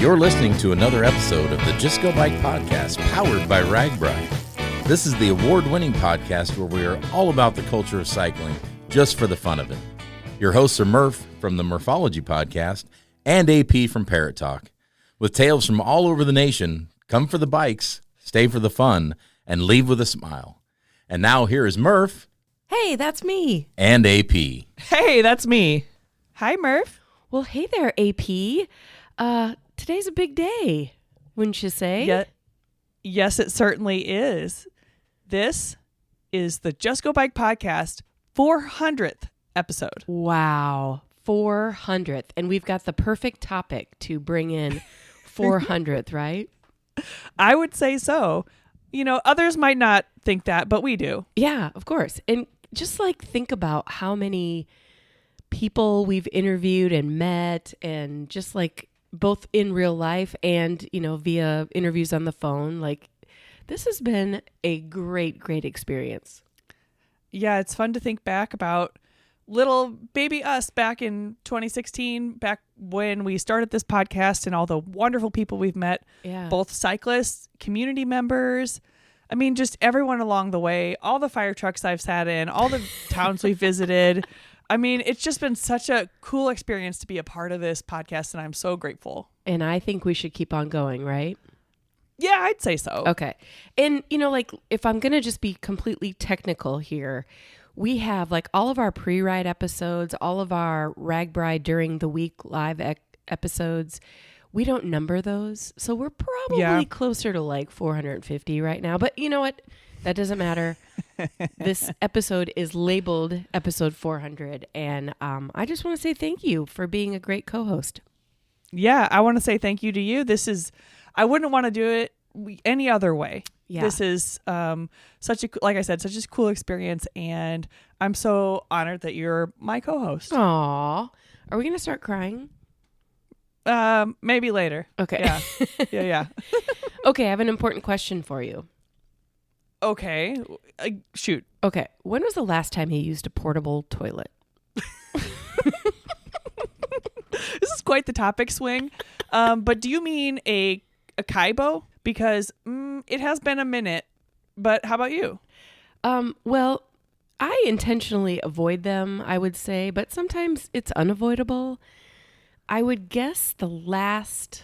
You're listening to another episode of the Just Go Bike podcast, powered by RAGBRAI. This is the award-winning podcast where we are all about the culture of cycling, just for the fun of it. Your hosts are Murph from the Murphology podcast and AP from Parrot Talk. With tales from all over the nation, come for the bikes, stay for the fun, and leave with a smile. And now here is Murph. Hey, that's me. And AP. Hey, that's me. Hi, Murph. Well, hey there, AP. Today's a big day, wouldn't you say? Yes, it certainly is. This is the Just Go Bike podcast 400th episode. Wow, 400th. And we've got the perfect topic to bring in 400th, right? I would say so. You know, others might not think that, but we do. Yeah, of course. And just think about how many people we've interviewed and met, and just both in real life and, via interviews on the phone. This has been a great, great experience. Yeah, it's fun to think back about little baby us back in 2016, back when we started this podcast, and all the wonderful people we've met, both cyclists, community members. I mean, just everyone along the way, all the fire trucks I've sat in, all the towns we visited. I mean, it's just been such a cool experience to be a part of this podcast, and I'm so grateful. And I think we should keep on going, right? Yeah, I'd say so. Okay. And, if I'm going to just be completely technical here, we have all of our pre-ride episodes, all of our RAGBRAI during the week live episodes. We don't number those. So we're probably closer to 450 right now. But you know what? That doesn't matter. This episode is labeled episode 400. And I just want to say thank you for being a great co-host. Yeah, I want to say thank you to you. I wouldn't want to do it any other way. Yeah. This is such a cool experience. And I'm so honored that you're my co-host. Aw. Are we going to start crying? Maybe later. Okay. Yeah. Okay, I have an important question for you. Okay. Shoot. Okay. When was the last time you used a portable toilet? This is quite the topic swing. But do you mean a KYBO? Because it has been a minute. But how about you? Well, I intentionally avoid them, I would say, but sometimes it's unavoidable. I would guess the last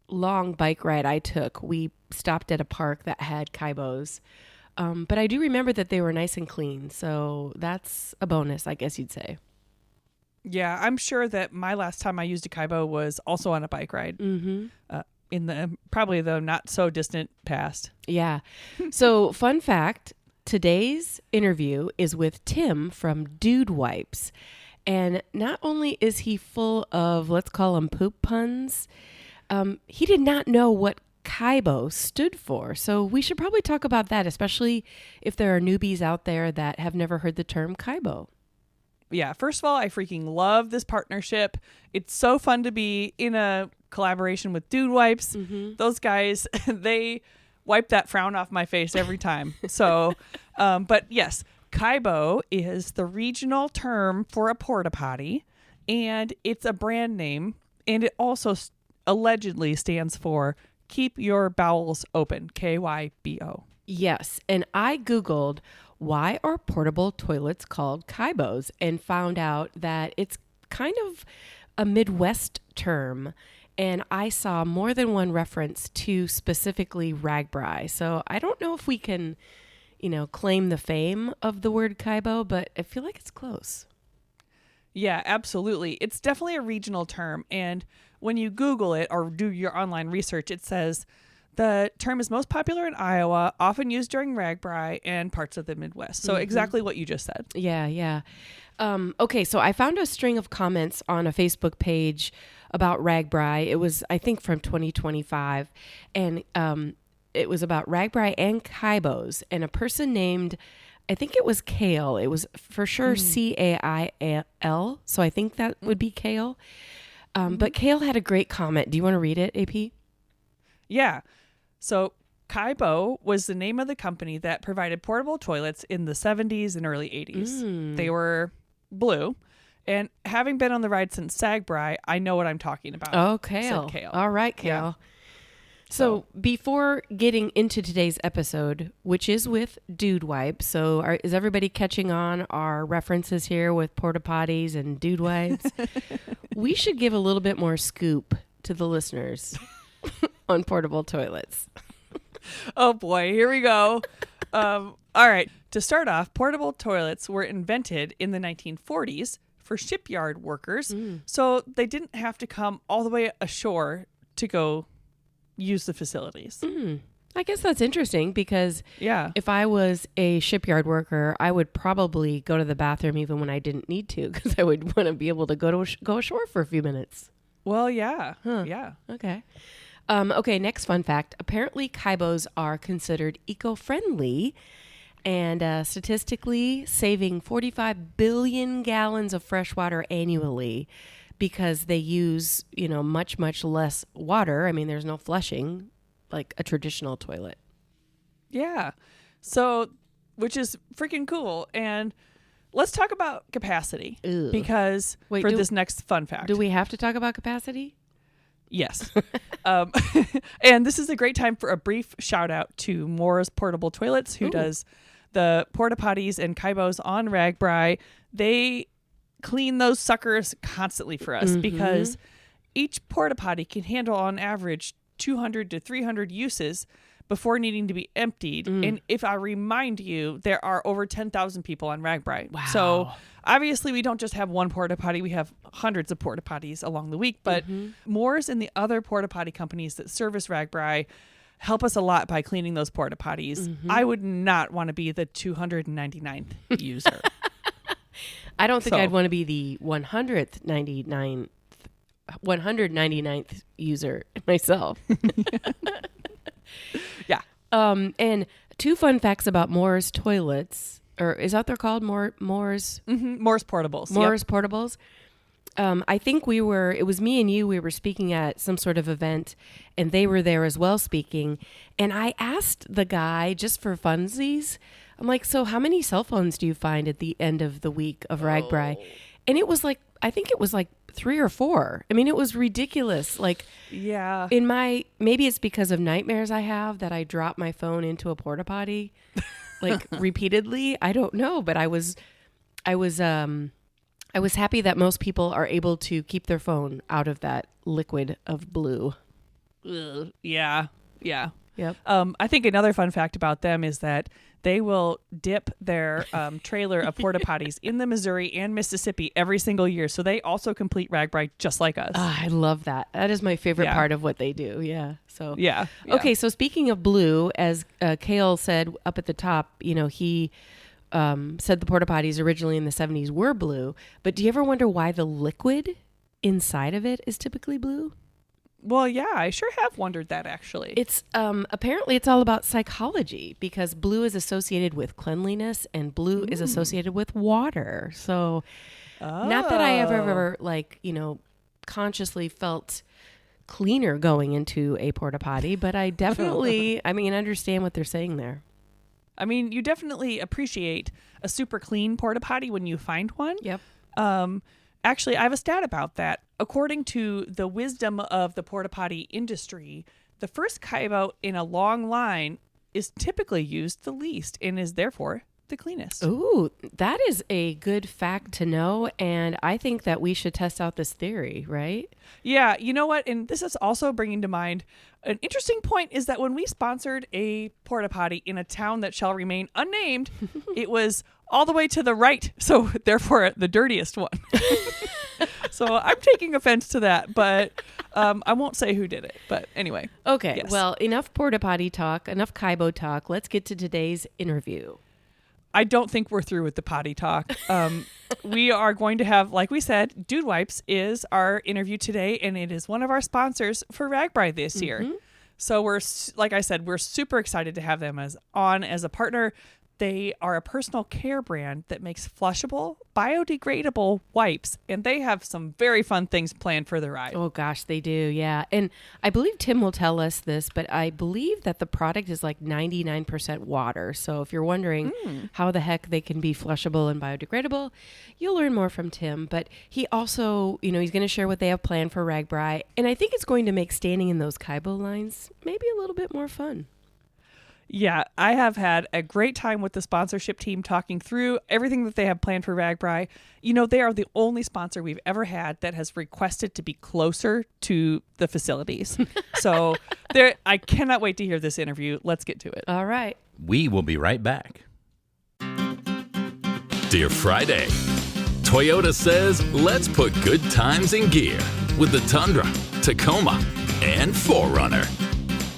long bike ride I took, we stopped at a park that had KYBOs. But I do remember that they were nice and clean. So that's a bonus, I guess you'd say. Yeah, I'm sure that my last time I used a KYBO was also on a bike ride. Mm-hmm. In probably the not so distant past. Yeah. So fun fact, today's interview is with Tim from Dude Wipes. And not only is he full of, let's call them poop puns, he did not know what KYBO stood for. So we should probably talk about that, especially if there are newbies out there that have never heard the term KYBO. Yeah, first of all, I freaking love this partnership. It's so fun to be in a collaboration with Dude Wipes. Mm-hmm. Those guys, they wipe that frown off my face every time. So, but yes, KYBO is the regional term for a porta potty, and it's a brand name, and it also allegedly stands for Keep Your Bowels Open, KYBO. Yes, and I Googled why are portable toilets called KYBOs and found out that it's kind of a Midwest term, and I saw more than one reference to specifically RAGBRAI. So I don't know if we can claim the fame of the word KYBO, but I feel like it's close. Yeah, absolutely. It's definitely a regional term. And when you Google it or do your online research, it says the term is most popular in Iowa, often used during RAGBRAI and parts of the Midwest. So exactly what you just said. Yeah. Okay, so I found a string of comments on a Facebook page about RAGBRAI. It was, I think, from 2025. And it was about RAGBRAI and KYBOs, and a person named, I think it was Kale. It was for sure Cail. So I think that would be Kale. But Kale had a great comment. Do you want to read it, AP? Yeah. So KYBO was the name of the company that provided portable toilets in the 70s and early 80s. They were blue, And having been on the ride since RAGBRAI, I know what I'm talking about. Oh, Kale. Said Kale. All right, Kale. Yeah. So before getting into today's episode, which is with Dude Wipes, so is everybody catching on our references here with porta potties and Dude Wipes? We should give a little bit more scoop to the listeners on portable toilets. Oh boy, here we go. All right. To start off, portable toilets were invented in the 1940s for shipyard workers, so they didn't have to come all the way ashore to go use the facilities. I guess that's interesting because Yeah. if I was a shipyard worker, I would probably go to the bathroom even when I didn't need to because I would want to be able to go ashore for a few minutes. Well, yeah. Huh. Yeah. Okay. Okay, next fun fact. Apparently, KYBOs are considered eco-friendly and statistically saving 45 billion gallons of fresh water annually because they use, much, much less water. I mean, there's no flushing like a traditional toilet. Yeah. So, which is freaking cool. And let's talk about capacity because Wait, for this next fun fact. Do we have to talk about capacity? Yes. And this is a great time for a brief shout out to Moore's Portable Toilets, who does the porta potties and KYBOs on RAGBRAI. They clean those suckers constantly for us because each porta potty can handle on average 200 to 300 uses before needing to be emptied. And if I remind you, there are over 10,000 people on RAGBRAI. Wow. So obviously we don't just have one porta potty, we have hundreds of porta potties along the week, but Moore's and the other porta potty companies that service RAGBRAI help us a lot by cleaning those porta potties. I would not want to be the 299th user. I don't think I'd want to be the 199th user myself. Yeah. And two fun facts about Moore's toilets, or is that what they're called? Moore's Moore's Portables. Moore's Portables. I think it was me and you, we were speaking at some sort of event and they were there as well speaking. And I asked the guy just for funsies, I'm like, so how many cell phones do you find at the end of the week of RAGBRAI? And it was like, I think it was like 3 or 4. I mean, it was ridiculous. Like, Yeah. maybe it's because of nightmares I have that I drop my phone into a porta potty like repeatedly. I don't know, but I was happy that most people are able to keep their phone out of that liquid of blue. Yeah. Yeah. Yep. I think another fun fact about them is that they will dip their trailer of porta potties in the Missouri and Mississippi every single year. So they also complete RAGBRAI just like us. I love that. That is my favorite part of what they do. Yeah. So Yeah. Okay. So speaking of blue, as Kale said up at the top, he said the porta potties originally in the 70s were blue. But do you ever wonder why the liquid inside of it is typically blue? Well, yeah, I sure have wondered that actually. It's apparently it's all about psychology because blue is associated with cleanliness and blue is associated with water. So not that I have ever consciously felt cleaner going into a porta potty, but I definitely understand what they're saying there. I mean, you definitely appreciate a super clean porta potty when you find one. Yep. Actually, I have a stat about that. According to the wisdom of the porta potty industry, the first KYBO in a long line is typically used the least and is therefore the cleanest. Ooh, that is a good fact to know. And I think that we should test out this theory, right? Yeah, you know what? And this is also bringing to mind an interesting point is that when we sponsored a porta potty in a town that shall remain unnamed, it was all the way to the right. So therefore the dirtiest one. So I'm taking offense to that, but I won't say who did it. But anyway. Okay. Yes. Well, enough porta potty talk, enough KYBO talk. Let's get to today's interview. I don't think we're through with the potty talk. We are going to have, like we said, Dude Wipes is our interview today, and it is one of our sponsors for RAGBRAI this year. So we're, like I said, we're super excited to have them as a partner. They are a personal care brand that makes flushable, biodegradable wipes, and they have some very fun things planned for the ride. Oh, gosh, they do. Yeah. And I believe Tim will tell us this, but I believe that the product is like 99% water. So if you're wondering how the heck they can be flushable and biodegradable, you'll learn more from Tim. But he also, he's going to share what they have planned for RAGBRAI. And I think it's going to make standing in those KYBO lines maybe a little bit more fun. Yeah, I have had a great time with the sponsorship team talking through everything that they have planned for RAGBRAI. They are the only sponsor we've ever had that has requested to be closer to the facilities. So I cannot wait to hear this interview. Let's get to it. All right. We will be right back. Dear Friday, Toyota says let's put good times in gear with the Tundra, Tacoma, and 4Runner.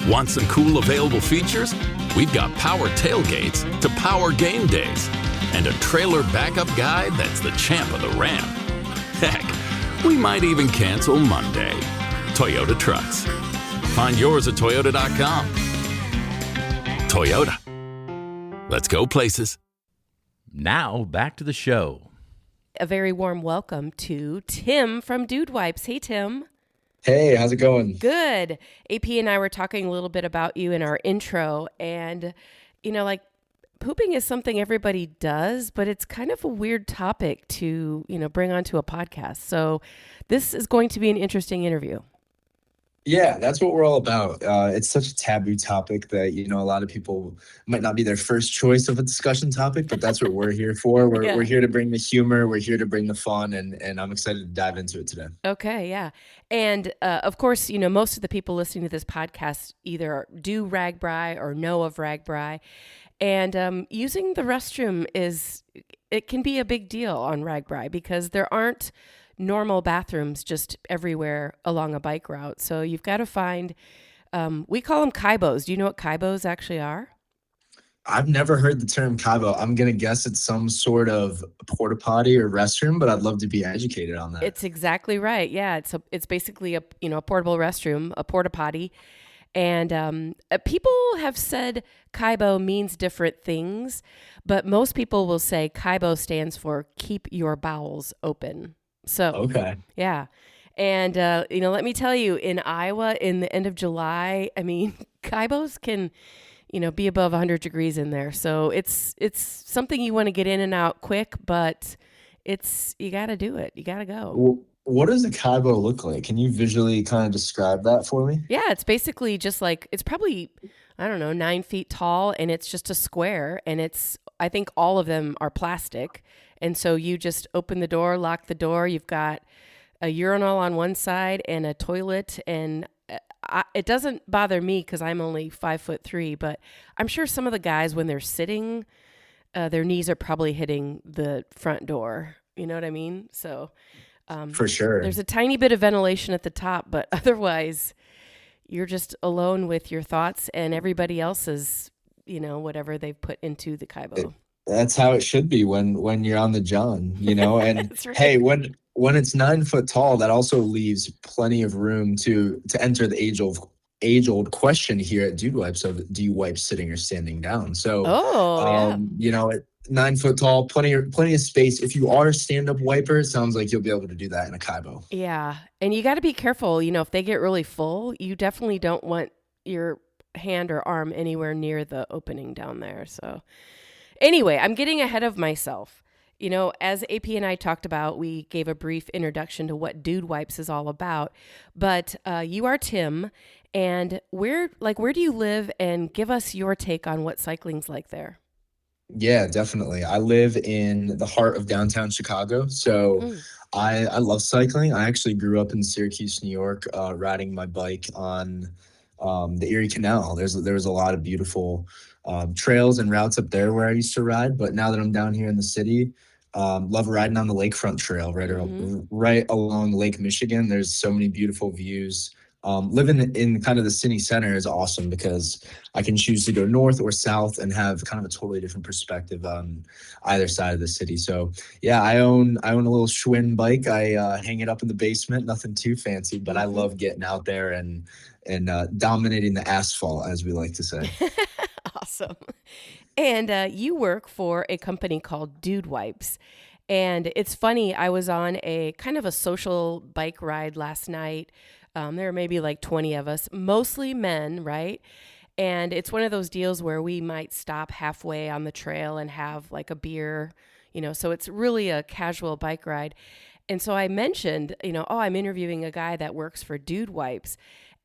Want some cool available features? We've got power tailgates to power game days and a trailer backup guide that's the champ of the ramp. Heck, we might even cancel Monday. Toyota Trucks. Find yours at toyota.com. Toyota. Let's go places. Now, back to the show. A very warm welcome to Tim from Dude Wipes. Hey, Tim. Hey, how's it going? Good. AP and I were talking a little bit about you in our intro, and, pooping is something everybody does, but it's kind of a weird topic to, bring onto a podcast. So this is going to be an interesting interview. Yeah, that's what we're all about. It's such a taboo topic that, a lot of people might not be their first choice of a discussion topic, but that's what we're here for. We're here to bring the humor. We're here to bring the fun, and I'm excited to dive into it today. Okay, yeah. And, of course, most of the people listening to this podcast either do RAGBRAI or know of RAGBRAI. And using the restroom it can be a big deal on RAGBRAI because there aren't normal bathrooms just everywhere along a bike route. So you've got to find, we call them KYBOs. Do you know what KYBOs actually are? I've never heard the term KYBO. I'm going to guess it's some sort of porta potty or restroom, but I'd love to be educated on that. It's exactly right. Yeah. It's basically a portable restroom, a porta potty. And people have said KYBO means different things, but most people will say KYBO stands for keep your bowels open. So, okay. Yeah. And, let me tell you, in Iowa, in the end of July, KYBOs can, be above 100 degrees in there. So it's something you want to get in and out quick, but you got to do it. You got to go. What does a KYBO look like? Can you visually kind of describe that for me? Yeah, it's basically just like, it's probably, 9 feet tall, and it's just a square, and I think all of them are plastic. And so you just open the door, lock the door. You've got a urinal on one side and a toilet. And it doesn't bother me because I'm only 5'3", but I'm sure some of the guys, when they're sitting, their knees are probably hitting the front door. You know what I mean? So for sure, there's a tiny bit of ventilation at the top, but otherwise you're just alone with your thoughts and everybody else's, whatever they've put into the KYBO. That's how it should be when you're on the John, and right. Hey, when it's 9 foot tall, that also leaves plenty of room to enter the age old question here at Dude Wipes of do you wipe sitting or standing down? So, at 9 foot tall, plenty of space. If you are a stand-up wiper, it sounds like you'll be able to do that in a KYBO. Yeah. And you got to be careful, if they get really full, you definitely don't want your hand or arm anywhere near the opening down there. So anyway, I'm getting ahead of myself. As AP and I talked about, we gave a brief introduction to what Dude Wipes is all about. But you are Tim, and where do you live? And give us your take on what cycling's like there. Yeah, definitely. I live in the heart of downtown Chicago, so I love cycling. I actually grew up in Syracuse, New York, riding my bike on the Erie Canal. There was a lot of beautiful trails and routes up there where I used to ride, but now that I'm down here in the city, love riding on the Lakefront Trail right along Lake Michigan. There's so many beautiful views. Living in kind of the city center is awesome because I can choose to go north or south and have kind of a totally different perspective on either side of the city. So yeah, I own a little Schwinn bike. I hang it up in the basement, nothing too fancy, but I love getting out there and dominating the asphalt, as we like to say. Awesome. And you work for a company called Dude Wipes. And it's funny, I was on a kind of a social bike ride last night. There were maybe like 20 of us, mostly men, right? And it's one of those deals where we might stop halfway on the trail and have like a beer, so it's really a casual bike ride. And so I mentioned, oh, I'm interviewing a guy that works for Dude Wipes.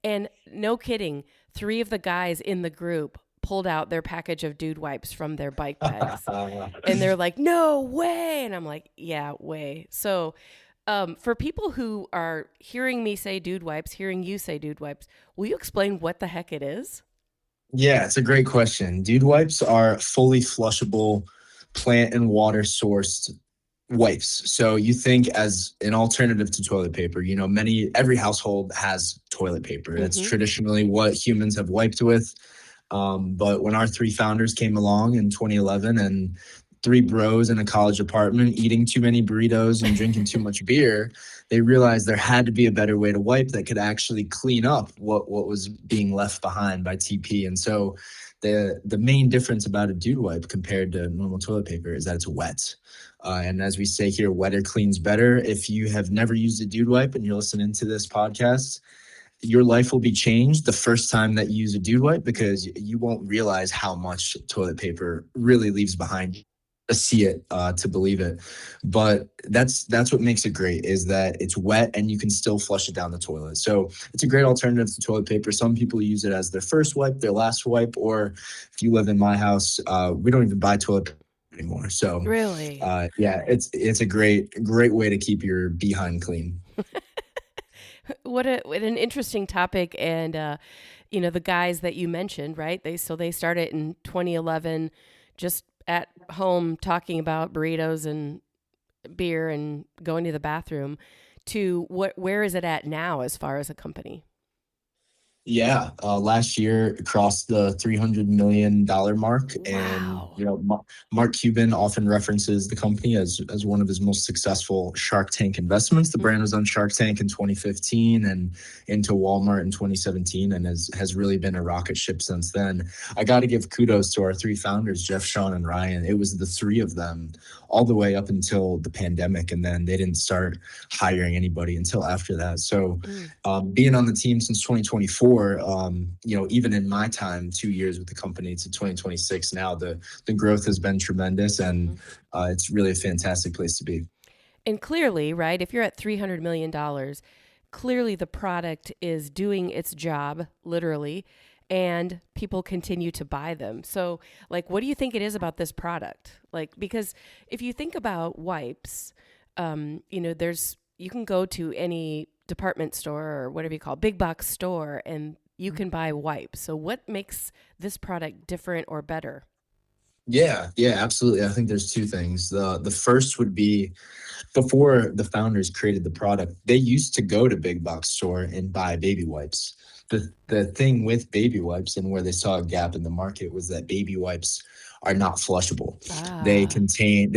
And no kidding, 3 of the guys in the group pulled out their package of Dude Wipes from their bike bags. And they're like, no way. And I'm like, yeah, way. So for people who are hearing me say Dude Wipes, hearing you say Dude Wipes, will you explain what the heck it is? Yeah, it's a great question. Dude wipes are fully flushable, plant and water sourced wipes. So you think as an alternative to toilet paper, every household has toilet paper. That's traditionally what humans have wiped with. But when our 3 founders came along in 2011 and 3 bros in a college apartment eating too many burritos and drinking too much beer, they realized there had to be a better way to wipe that could actually clean up what was being left behind by TP. And so the main difference about a dude wipe compared to normal toilet paper is that it's wet. And as we say here, wetter cleans better. If you have never used a dude wipe and you're listening to this podcast, your life will be changed the first time that you use a dude wipe, because you won't realize how much toilet paper really leaves behind. To see it, to believe it. But that's what makes it great, is that it's wet and you can still flush it down the toilet. So it's a great alternative to toilet paper. Some people use it as their first wipe, their last wipe, or if you live in my house, we don't even buy toilet paper anymore. So Really? yeah, it's a great way to keep your behind clean. What an interesting topic. And the guys that you mentioned, right? They started in 2011, just at home talking about burritos and beer and going to the bathroom, to where is it at now as far as a company? Yeah, last year crossed the $300 million mark. Wow. And Mark Cuban often references the company as one of his most successful Shark Tank investments. The brand was on Shark Tank in 2015 and into Walmart in 2017, and has really been a rocket ship since then. I got to give kudos to our 3 founders, Jeff, Sean, and Ryan. It was the 3 of them all the way up until the pandemic, and then they didn't start hiring anybody until after that. So being on the team since 2024, even in my time, 2 years with the company to 2026 now, the growth has been tremendous, and it's really a fantastic place to be. And clearly, right, if you're at $300 million, clearly the product is doing its job, literally, and people continue to buy them. So, like, what do you think it is about this product? Like, because if you think about wipes, you can go to any department store or whatever you call big box store, and you can buy wipes. So what makes this product different or better? Yeah, absolutely. I think there's 2 things. The first would be, before the founders created the product, they used to go to big box store and buy baby wipes. The thing with baby wipes, and where they saw a gap in the market, was that baby wipes are not flushable. They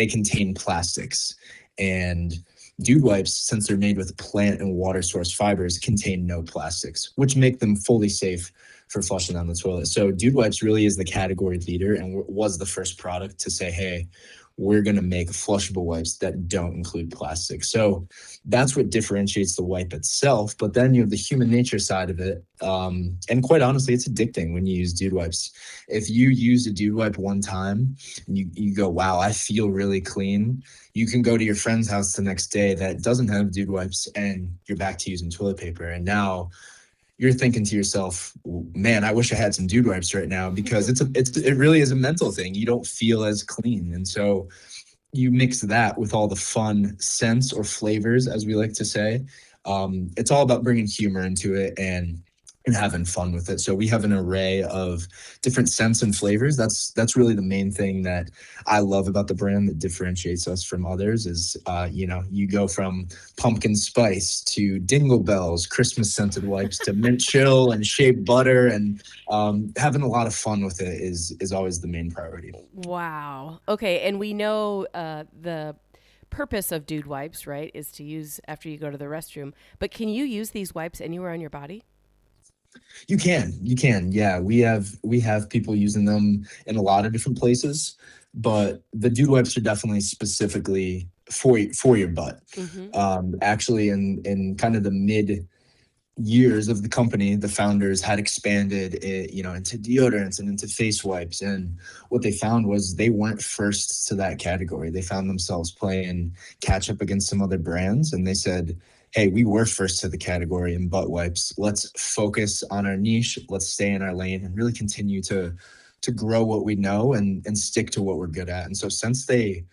contain plastics, and dude wipes, since they're made with plant and water source fibers, contain no plastics, which make them fully safe for flushing down the toilet. So dude wipes really is the category leader and was the first product to say, hey, we're going to make flushable wipes that don't include plastic. So that's what differentiates the wipe itself. But then you have the human nature side of it. And quite honestly, it's addicting when you use dude wipes. If you use a dude wipe one time and you go, wow, I feel really clean, you can go to your friend's house the next day that doesn't have dude wipes, and you're back to using toilet paper. And now you're thinking to yourself, man, I wish I had some dude wipes right now, because it really is a mental thing. You don't feel as clean. And so you mix that with all the fun scents or flavors, as we like to say. It's all about bringing humor into it and having fun with it. So we have an array of different scents and flavors. That's really the main thing that I love about the brand that differentiates us from others is, you go from pumpkin spice to dingle bells, Christmas scented wipes, to mint chill and shea butter, and having a lot of fun with it is always the main priority. Wow. Okay. And we know the purpose of dude wipes, right, is to use after you go to the restroom. But can you use these wipes anywhere on your body? You can. Yeah, we have people using them in a lot of different places, but the dude wipes are definitely specifically for your butt. Mm-hmm. Actually, in kind of the mid years of the company, the founders had expanded it, into deodorants and into face wipes. And what they found was they weren't first to that category. They found themselves playing catch up against some other brands, and they said, "Hey, we were first to the category in butt wipes. Let's focus on our niche. Let's stay in our lane and really continue to grow what we know and stick to what we're good at." And so since they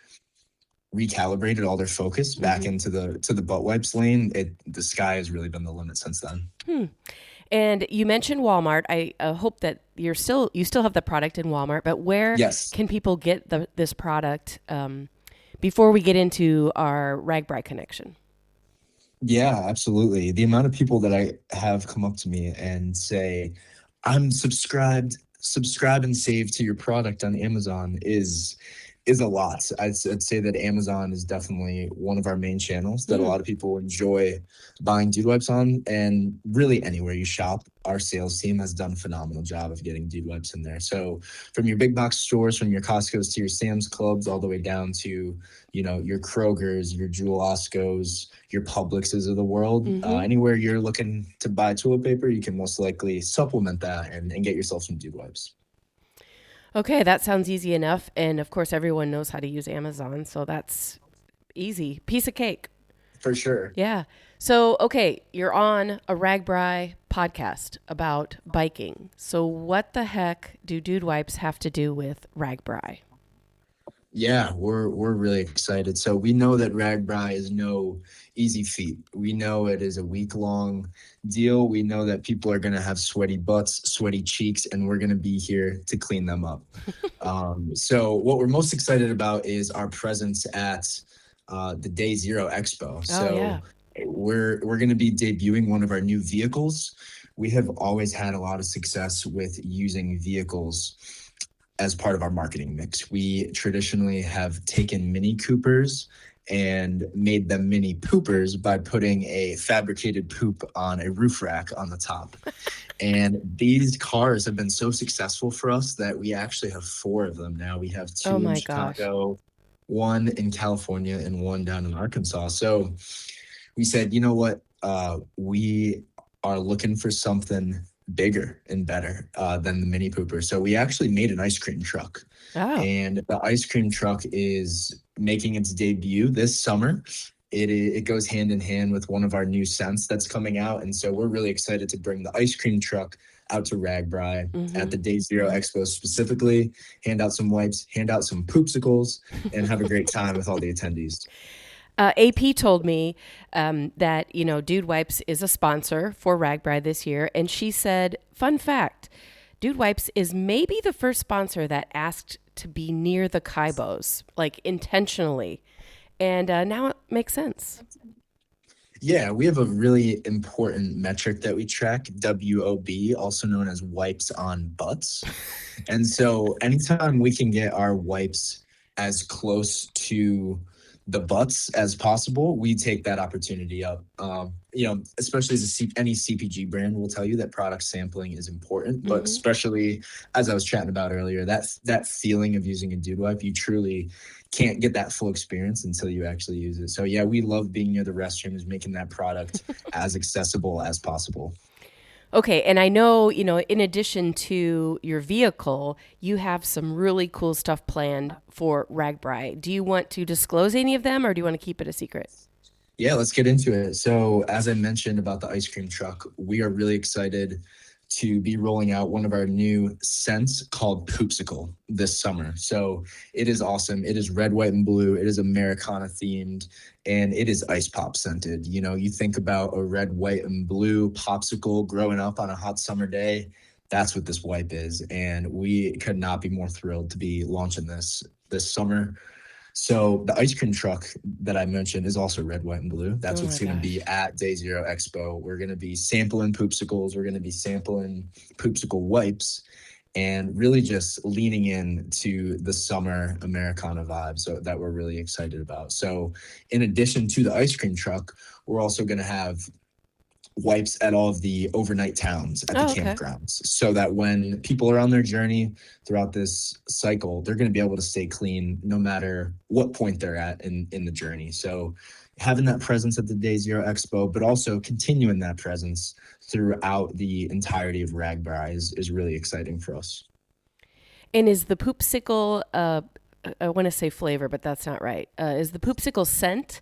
recalibrated all their focus back Mm-hmm. into the butt wipes lane, the sky has really been the limit since then. And you mentioned Walmart. I hope that you still have the product in Walmart, but where Yes. can people get this product before we get into our RAGBRAI connection? Yeah, absolutely. The amount of people that I have come up to me and say, "I'm subscribe and save to your product on Amazon" is a lot. I'd say that Amazon is definitely one of our main channels that a lot of people enjoy buying dude wipes on. And really anywhere you shop, our sales team has done a phenomenal job of getting dude wipes in there. So from your big box stores, from your Costco's to your Sam's Clubs, all the way down to, your Kroger's, your Jewel Osco's, your Publix's of the world, anywhere you're looking to buy toilet paper, you can most likely supplement that and get yourself some dude wipes. Okay, that sounds easy enough. And of course, everyone knows how to use Amazon, so that's easy. Piece of cake. For sure. Yeah. So, okay, you're on a RAGBRAI podcast about biking. So, what the heck do dude wipes have to do with RAGBRAI? Yeah, we're really excited. So we know that RAGBRAI is no easy feat. We know it is a week-long deal. We know that people are going to have sweaty butts, sweaty cheeks, and we're going to be here to clean them up. So what we're most excited about is our presence at the Day Zero Expo. So yeah. we're going to be debuting one of our new vehicles. We have always had a lot of success with using vehicles as part of our marketing mix. We traditionally have taken Mini Coopers and made them Mini Poopers by putting a fabricated poop on a roof rack on the top. And these cars have been so successful for us that we actually have 4 of them now. We have 2 Oh in my Chicago, 1 in California, and 1 down in Arkansas. So we said, you know what? We are looking for something bigger and better than the Mini Pooper. So we actually made an ice cream truck. Oh. And the ice cream truck is making its debut this summer. It goes hand in hand with one of our new scents that's coming out. And so we're really excited to bring the ice cream truck out to RAGBRAI at the Day Zero Expo specifically, hand out some wipes, hand out some poopsicles, and have a great time with all the attendees. AP told me that, Dude Wipes is a sponsor for RAGBRAI this year. And she said, fun fact, Dude Wipes is maybe the first sponsor that asked to be near the KYBOs, like intentionally. And now it makes sense. Yeah, we have a really important metric that we track, WOB, also known as wipes on butts. And so anytime we can get our wipes as close to the butts as possible, we take that opportunity up. Especially as any CPG brand will tell you that product sampling is important, but especially as I was chatting about earlier, that feeling of using a dude wipe, you truly can't get that full experience until you actually use it. So yeah, we love being near the restrooms, making that product as accessible as possible. Okay, and I know, in addition to your vehicle, you have some really cool stuff planned for RAGBRAI. Do you want to disclose any of them, or do you want to keep it a secret? Yeah, let's get into it. So as I mentioned about the ice cream truck, we are really excited to be rolling out one of our new scents called Poopsicle this summer. So it is awesome. It is red, white, and blue. It is Americana themed, and it is ice pop scented. You think about a red, white, and blue popsicle growing up on a hot summer day. That's what this wipe is. And we could not be more thrilled to be launching this summer. So the ice cream truck that I mentioned is also red, white, and blue. That's what's going to be at Day Zero Expo. We're going to be sampling poopsicles. We're going to be sampling poopsicle wipes and really just leaning into the summer Americana vibe that we're really excited about. So in addition to the ice cream truck, we're also going to have wipes at all of the overnight towns at the Oh, okay. campgrounds, so that when people are on their journey throughout this cycle, they're going to be able to stay clean no matter what point they're at in the journey. So having that presence at the Day Zero Expo, but also continuing that presence throughout the entirety of RAGBRAI is really exciting for us. And is the poopsicle, I want to say flavor, but that's not right. Is the poopsicle scent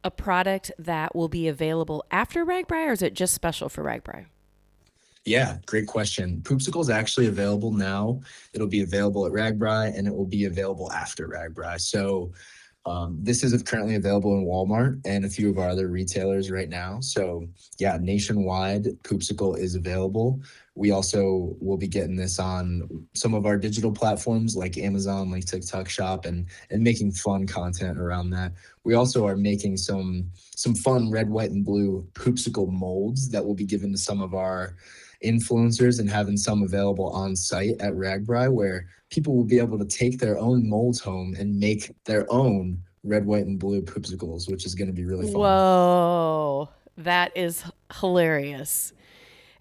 a product that will be available after RAGBRAI, or is it just special for RAGBRAI? Yeah, great question. Poopsicle is actually available now. It'll be available at RAGBRAI, and it will be available after RAGBRAI. So this is currently available in Walmart and a few of our other retailers right now. So yeah, nationwide, Poopsicle is available. We also will be getting this on some of our digital platforms like Amazon, like TikTok Shop, and making fun content around that. We also are making some fun red, white, and blue Poopsicle molds that will be given to some of our influencers, and having some available on site at RAGBRAI, where people will be able to take their own molds home and make their own red, white, and blue Poopsicles, which is going to be really fun. Whoa, that is hilarious.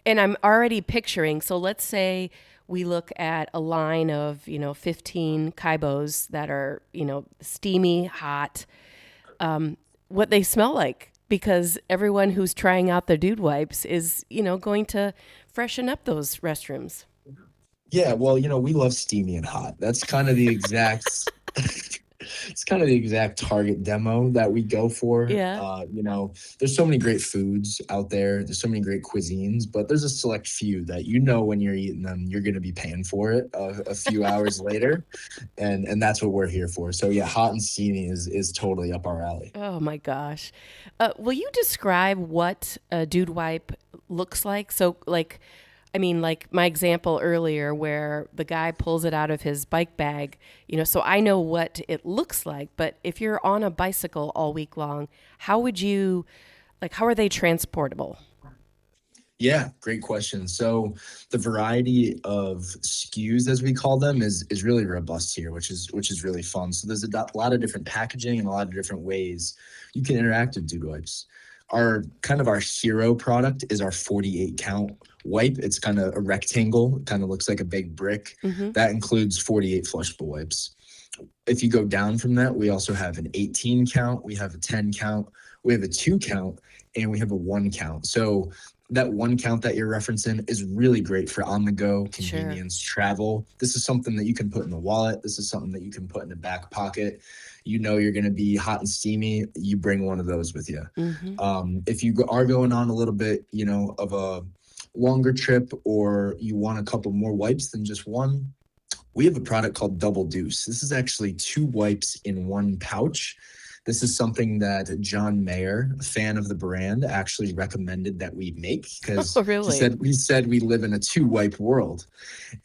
And I'm already picturing, so let's say we look at a line of, 15 KYBOs that are, steamy, hot, what they smell like, because everyone who's trying out the dude wipes is, going to freshen up those restrooms. Yeah, well, we love steamy and hot. That's kind of the exact it's kind of the exact target demo that we go for. Yeah. There's so many great foods out there. There's so many great cuisines, but there's a select few that when you're eating them, you're going to be paying for it a few hours later, and that's what we're here for. So yeah, hot and steamy is totally up our alley. Oh my gosh. Will you describe what a dude wipe looks like? So like my example earlier where the guy pulls it out of his bike bag, so I know what it looks like, but if you're on a bicycle all week long, how are they transportable? Yeah, great question. So the variety of SKUs, as we call them, is really robust here, which is really fun. So there's a lot of different packaging and a lot of different ways you can interact with dude wipes. Our hero product is our 48 count wipe. It's kind of a rectangle. It kind of looks like a big brick. Mm-hmm. That includes 48 flushable wipes. If you go down from that, we also have an 18 count. We have a 10 count. We have a 2 count, and we have a 1 count. So that 1 count that you're referencing is really great for on the go convenience, travel. This is something that you can put in the wallet. This is something that you can put in the back pocket. You're going to be hot and steamy. You bring one of those with you. Mm-hmm. If you are going on a little bit, of a longer trip, or you want a couple more wipes than just one, we have a product called Double Deuce. This is actually 2 wipes in 1 pouch. This is something that John Mayer, a fan of the brand, actually recommended that we make, because he said we live in a 2 wipe world,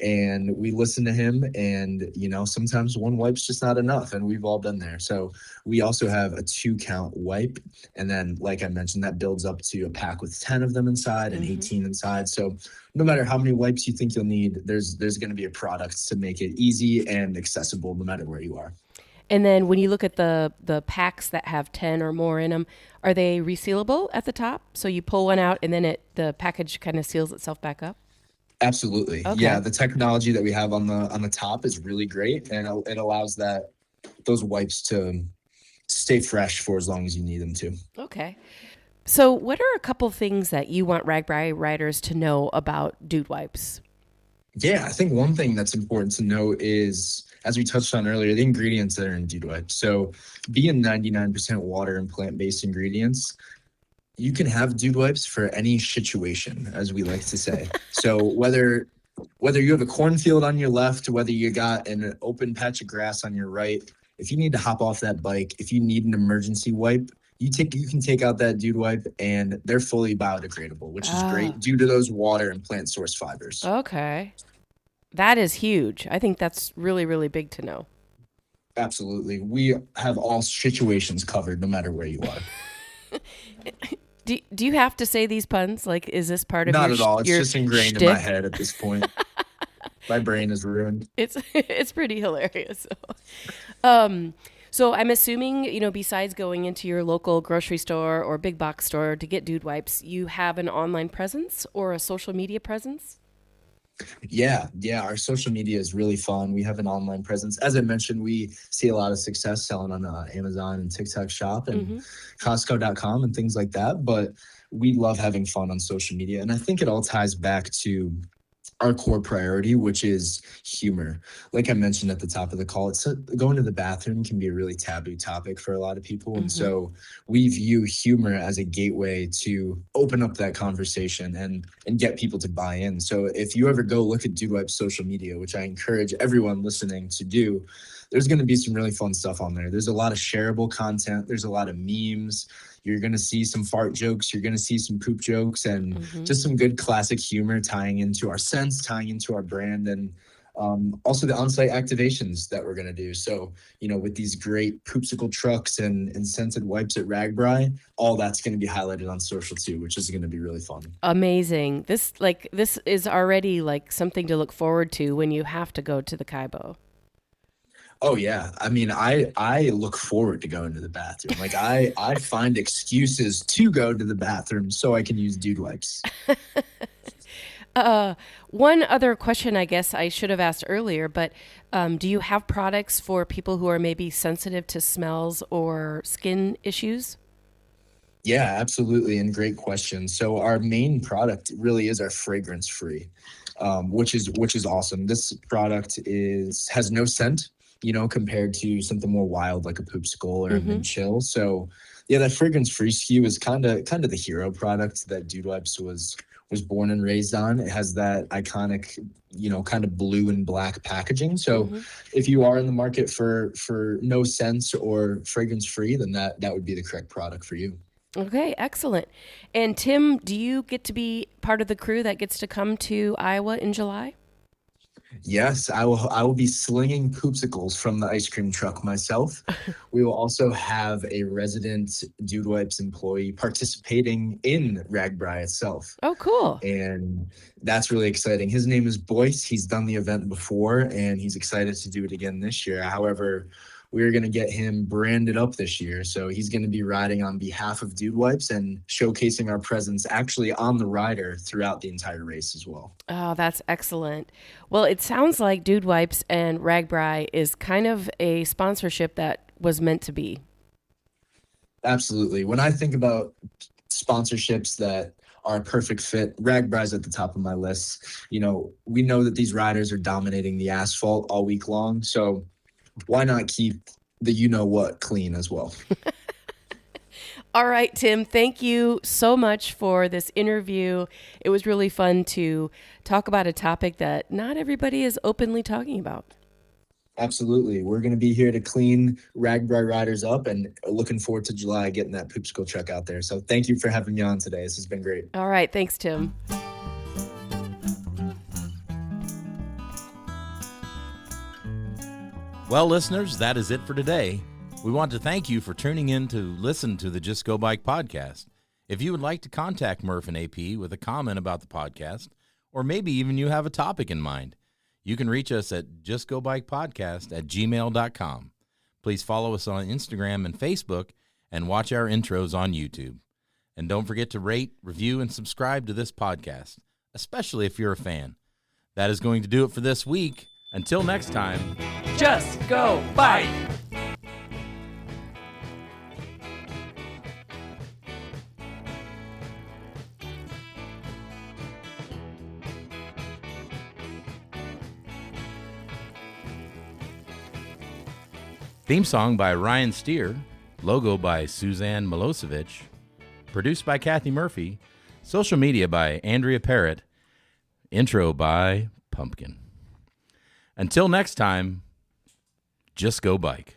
and we listened to him, and sometimes 1 wipe's just not enough, and we've all been there. So we also have a 2 count wipe, and then like I mentioned, that builds up to a pack with 10 of them inside and 18 inside. So no matter how many wipes you think you'll need, there's going to be a product to make it easy and accessible no matter where you are. And then when you look at the packs that have 10 or more in them, are they resealable at the top? So you pull one out and then the package kind of seals itself back up? Absolutely. Okay. Yeah, the technology that we have on the top is really great, and it allows those wipes to stay fresh for as long as you need them to. Okay. So what are a couple things that you want RAGBRAI riders to know about dude wipes? Yeah, I think one thing that's important to know is, as we touched on earlier, the ingredients that are in dude wipes. So being 99% water and plant-based ingredients, you can have dude wipes for any situation, as we like to say. So whether you have a cornfield on your left, whether you got an open patch of grass on your right, if you need to hop off that bike, if you need an emergency wipe, you can take out that dude wipe, and they're fully biodegradable, which is great due to those water and plant source fibers. Okay. That is huge. I think that's really, really big to know. Absolutely. We have all situations covered no matter where you are. Do you have to say these puns? Like, is this part of Not your at all. It's your just ingrained shtick? in my head at this point. My brain is ruined. It's pretty hilarious. So I'm assuming, besides going into your local grocery store or big box store to get dude wipes, you have an online presence or a social media presence? Yeah, our social media is really fun. We have an online presence. As I mentioned, we see a lot of success selling on Amazon and TikTok Shop and Costco.com and things like that. But we love having fun on social media. And I think it all ties back to our core priority, which is humor. Like I mentioned at the top of the call, going to the bathroom can be a really taboo topic for a lot of people. And so we view humor as a gateway to open up that conversation and get people to buy in. So if you ever go look at Dude Wipe's social media, which I encourage everyone listening to do, there's going to be some really fun stuff on there. There's a lot of shareable content. There's a lot of memes. You're going to see some fart jokes. You're going to see some poop jokes and just some good classic humor tying into our scents, tying into our brand, and also the on-site activations that we're going to do. So, with these great poopsicle trucks and scented wipes at RAGBRAI, all that's going to be highlighted on social too, which is going to be really fun. Amazing. This is already like something to look forward to when you have to go to the KYBO. Oh yeah. I mean, I look forward to going to the bathroom. Like I find excuses to go to the bathroom so I can use dude wipes. One other question I guess I should have asked earlier, but do you have products for people who are maybe sensitive to smells or skin issues? Yeah, absolutely. And great question. So our main product really is our fragrance free, which is awesome. This product has no scent, compared to something more wild like a poopsicle or a mint chill. So yeah, that fragrance free SKU is kind of the hero product that Dude Wipes was born and raised on. It has that iconic, kind of blue and black packaging. So if you are in the market for no scents or fragrance free, then that would be the correct product for you. Okay, excellent. And Tim, do you get to be part of the crew that gets to come to Iowa in July? Yes, I will be slinging poopsicles from the ice cream truck myself. We will also have a resident Dude Wipes employee participating in RAGBRAI itself. Oh, cool. And that's really exciting. His name is Boyce. He's done the event before, and he's excited to do it again this year. However, we're going to get him branded up this year. So he's going to be riding on behalf of Dude Wipes and showcasing our presence actually on the rider throughout the entire race as well. Oh, that's excellent. Well, it sounds like Dude Wipes and RAGBRAI is kind of a sponsorship that was meant to be. Absolutely. When I think about sponsorships that are a perfect fit, RAGBRAI's at the top of my list. We know that these riders are dominating the asphalt all week long. So why not keep the you-know-what clean as well? All right, Tim, thank you so much for this interview. It was really fun to talk about a topic that not everybody is openly talking about. Absolutely. We're going to be here to clean RAGBRAI riders up and looking forward to July getting that poopsicle truck out there. So thank you for having me on today. This has been great. All right. Thanks, Tim. Well, listeners, that is it for today. We want to thank you for tuning in to listen to the Just Go Bike podcast. If you would like to contact Murph and AP with a comment about the podcast, or maybe even you have a topic in mind, you can reach us at justgobikepodcast@gmail.com. Please follow us on Instagram and Facebook and watch our intros on YouTube. And don't forget to rate, review, and subscribe to this podcast, especially if you're a fan. That is going to do it for this week. Until next time, Just go bike. theme song by Ryan Steer, logo by Suzanne Milosevic, produced by Kathy Murphy, social media by Andrea Parrott, intro by Pumpkin. Until next time, just go bike.